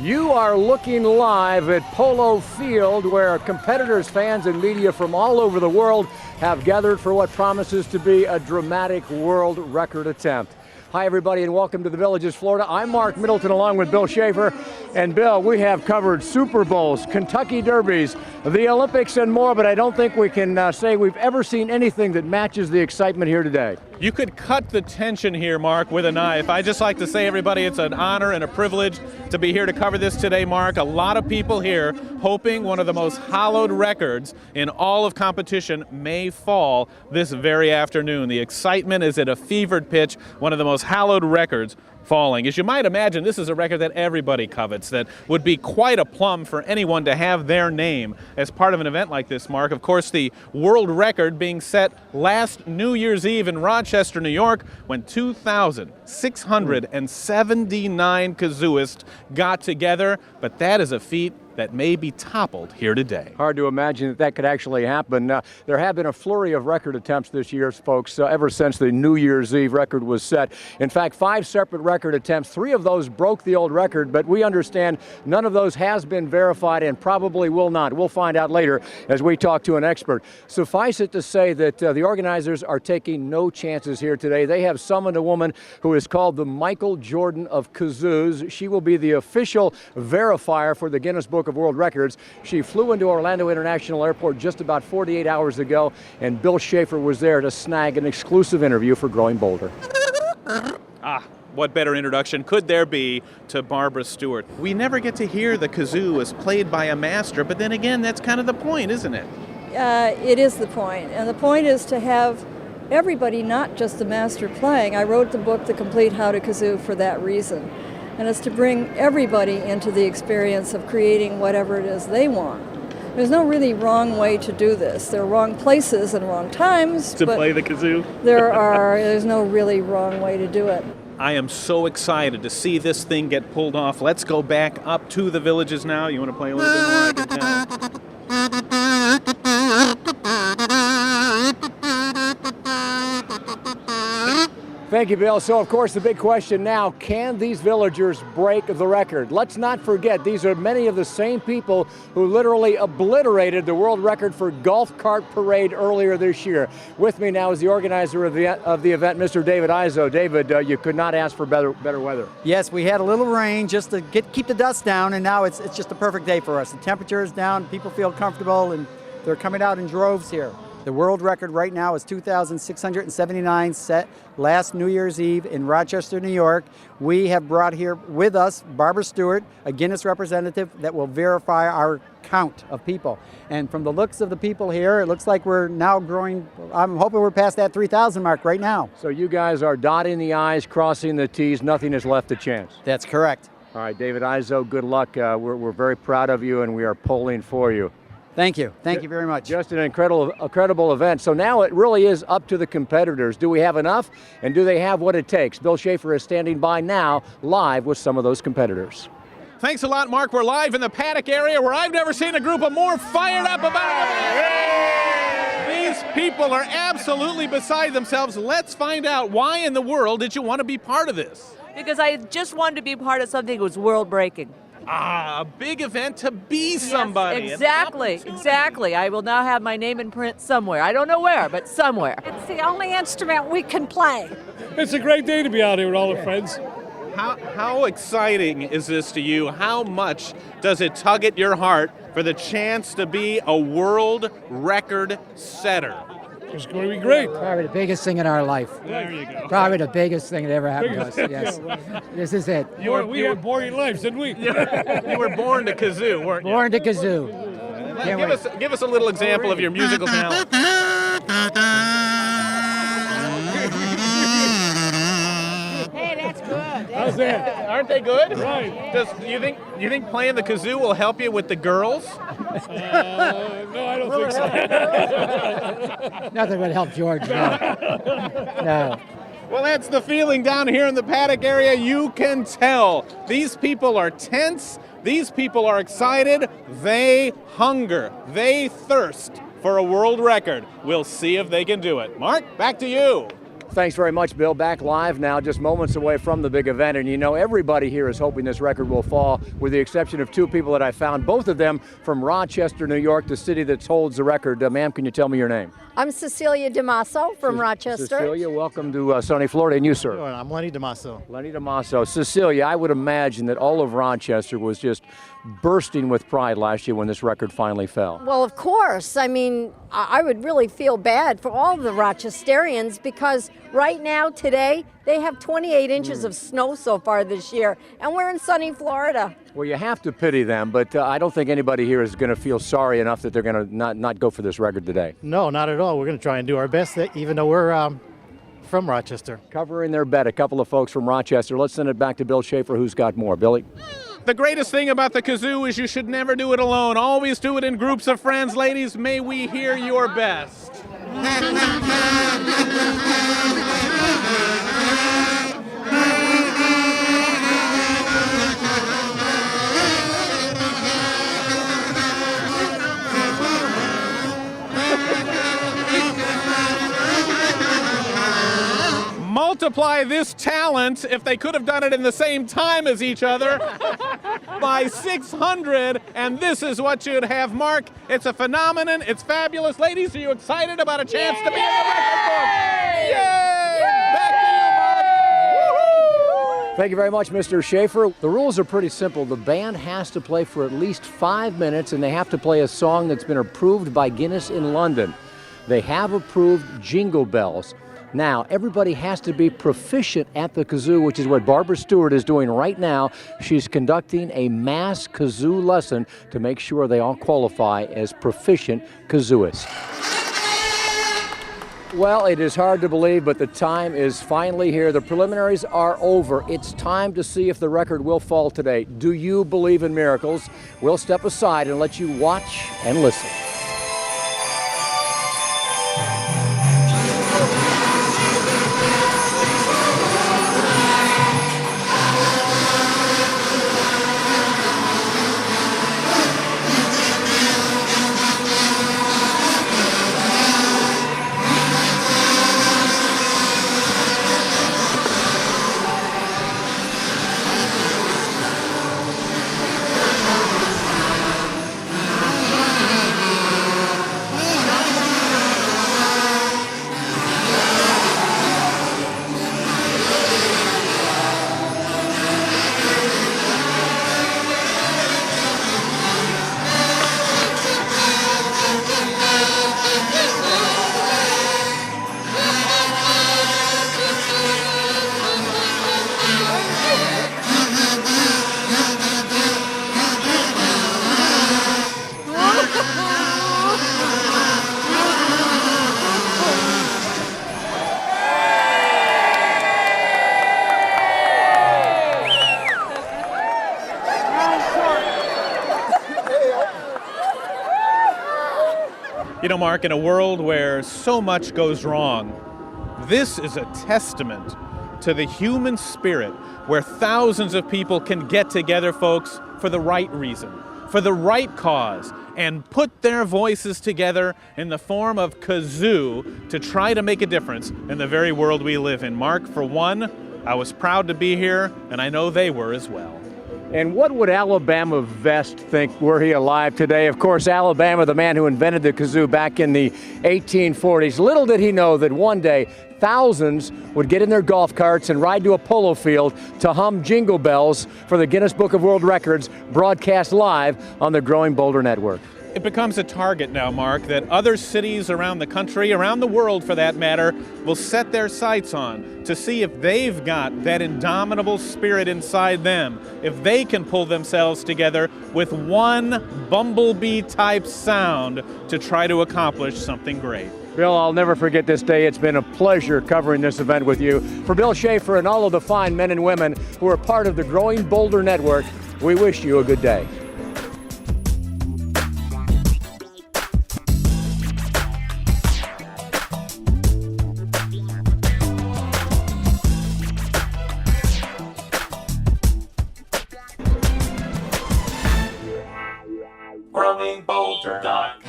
You are looking live at Polo Field, where competitors, fans, and media from all over the world have gathered for what promises to be a dramatic world record attempt. Hi, everybody, and welcome to the Villages, Florida. I'm Mark Middleton, along with Bill Schaefer. And Bill, we have covered Super Bowls, Kentucky Derbies, the Olympics, and more, but I don't think we can say we've ever seen anything that matches the excitement here today. You could cut the tension here, Mark, with a knife. I just like to say, everybody, it's an honor and a privilege to be here to cover this today, Mark. A lot of people here hoping one of the most hallowed records in all of competition may fall this very afternoon. The excitement is at a fevered pitch, one of the most hallowed records falling. As you might imagine, this is a record that everybody covets, that would be quite a plum for anyone to have their name as part of an event like this, Mark. Of course, the world record being set last New Year's Eve in Rochester, New York, when 2,679 kazooists got together, but that is a feat that may be toppled here today. Hard to imagine that could actually happen. There have been a flurry of record attempts this year, folks, ever since the New Year's Eve record was set. In fact, 5 separate record attempts. 3 of those broke the old record, but we understand none of those has been verified and probably will not. We'll find out later as we talk to an expert. Suffice it to say that the organizers are taking no chances here today. They have summoned a woman who is called the Michael Jordan of Kazoos. She will be the official verifier for the Guinness Book of World Records. She flew into Orlando International Airport just about 48 hours ago, and Bill Schaefer was there to snag an exclusive interview for GrowingBolder. What better introduction could there be to Barbara Stewart? We never get to hear the kazoo as played by a master, but then again, that's kind of the point, isn't it? It is the point, and the point is to have everybody, not just the master playing. I wrote the book, The Complete How to Kazoo, for that reason. And it's to bring everybody into the experience of creating whatever it is they want. There's no really wrong way to do this. There are wrong places and wrong times to play the kazoo. There's no really wrong way to do it. I am so excited to see this thing get pulled off. Let's go back up to the Villages now. You want to play a little bit more? I can tell. Thank you, Bill. So, of course, the big question now, can these villagers break the record? Let's not forget, these are many of the same people who literally obliterated the world record for golf cart parade earlier this year. With me now is the organizer of the event, Mr. David Izo. David, you could not ask for better weather. Yes, we had a little rain just to keep the dust down, and now it's just a perfect day for us. The temperature is down, people feel comfortable, and they're coming out in droves here. The world record right now is 2,679, set last New Year's Eve in Rochester, New York. We have brought here with us Barbara Stewart, a Guinness representative that will verify our count of people. And from the looks of the people here, it looks like we're now growing. I'm hoping we're past that 3,000 mark right now. So you guys are dotting the I's, crossing the T's, nothing is left to chance. That's correct. All right, David Izo, good luck. We're very proud of you, and we are pulling for you. Thank you. Thank you very much. Just an incredible event. So now it really is up to the competitors. Do we have enough, and do they have what it takes? Bill Schaefer is standing by now, live with some of those competitors. Thanks a lot, Mark. We're live in the paddock area where I've never seen a group of more fired up about it. These people are absolutely beside themselves. Let's find out, why in the world did you want to be part of this? Because I just wanted to be part of something that was world-breaking. A big event to be somebody. Yes, exactly. I will now have my name in print somewhere. I don't know where, but somewhere. It's the only instrument we can play. It's a great day to be out here with all the friends. How exciting is this to you? How much does it tug at your heart for the chance to be a world record setter? It's going to be great. Probably the biggest thing in our life. There you go. Probably the biggest thing that ever happened to us. Yes. This is it. We had boring lives, didn't we? You were born to kazoo, weren't you? Born to kazoo. Give us a little example of your musical talent. Hey, that's good. How's that? Aren't they good? Right. You think playing the kazoo will help you with the girls? No, I don't think so. Nothing would help George. No. No. Well, that's the feeling down here in the paddock area. You can tell. These people are tense. These people are excited. They hunger. They thirst for a world record. We'll see if they can do it. Mark, back to you. Thanks very much, Bill. Back live now, just moments away from the big event. And you know, everybody here is hoping this record will fall, with the exception of two people that I found, both of them from Rochester, New York, the city that holds the record. Ma'am, can you tell me your name? I'm Cecilia DeMasso from Rochester. Cecilia, welcome to sunny Florida. And you, sir? Sure, I'm Lenny DeMasso. Lenny DeMasso. Cecilia, I would imagine that all of Rochester was just bursting with pride last year when this record finally fell. Well, of course. I mean, I would really feel bad for all the Rochesterians because right now, today, they have 28 inches of snow so far this year, and we're in sunny Florida. Well, you have to pity them, but I don't think anybody here is going to feel sorry enough that they're going to not go for this record today. No, not at all. We're going to try and do our best, even though we're from Rochester. Covering their bet, a couple of folks from Rochester. Let's send it back to Bill Schaefer, who's got more. Billy? The greatest thing about the kazoo is you should never do it alone. Always do it in groups of friends. Ladies, may we hear your best. Multiply this talent, if they could have done it in the same time as each other, by 600, and this is what you'd have, Mark. It's a phenomenon. It's fabulous. Ladies, are you excited about a chance to be in the record book? Yay! Back to you, Mark. Woo-hoo! Thank you very much, Mr. Schaefer. The rules are pretty simple. The band has to play for at least 5 minutes, and they have to play a song that's been approved by Guinness in London. They have approved Jingle Bells. Now, everybody has to be proficient at the kazoo, which is what Barbara Stewart is doing right now. She's conducting a mass kazoo lesson to make sure they all qualify as proficient kazooists. Well, it is hard to believe, but the time is finally here. The preliminaries are over. It's time to see if the record will fall today. Do you believe in miracles? We'll step aside and let you watch and listen. You know, Mark, in a world where so much goes wrong, this is a testament to the human spirit, where thousands of people can get together, folks, for the right reason, for the right cause, and put their voices together in the form of kazoo to try to make a difference in the very world we live in. Mark, for one, I was proud to be here, and I know they were as well. And what would Alabama Vest think were he alive today? Of course, Alabama, the man who invented the kazoo back in the 1840s. Little did he know that one day thousands would get in their golf carts and ride to a polo field to hum Jingle Bells for the Guinness Book of World Records, broadcast live on the Growing Bolder Network. It becomes a target now, Mark, that other cities around the country, around the world for that matter, will set their sights on to see if they've got that indomitable spirit inside them, if they can pull themselves together with one bumblebee-type sound to try to accomplish something great. Bill, I'll never forget this day. It's been a pleasure covering this event with you. For Bill Schaefer and all of the fine men and women who are part of the Growing Bolder Network, we wish you a good day. GrowingBolder.com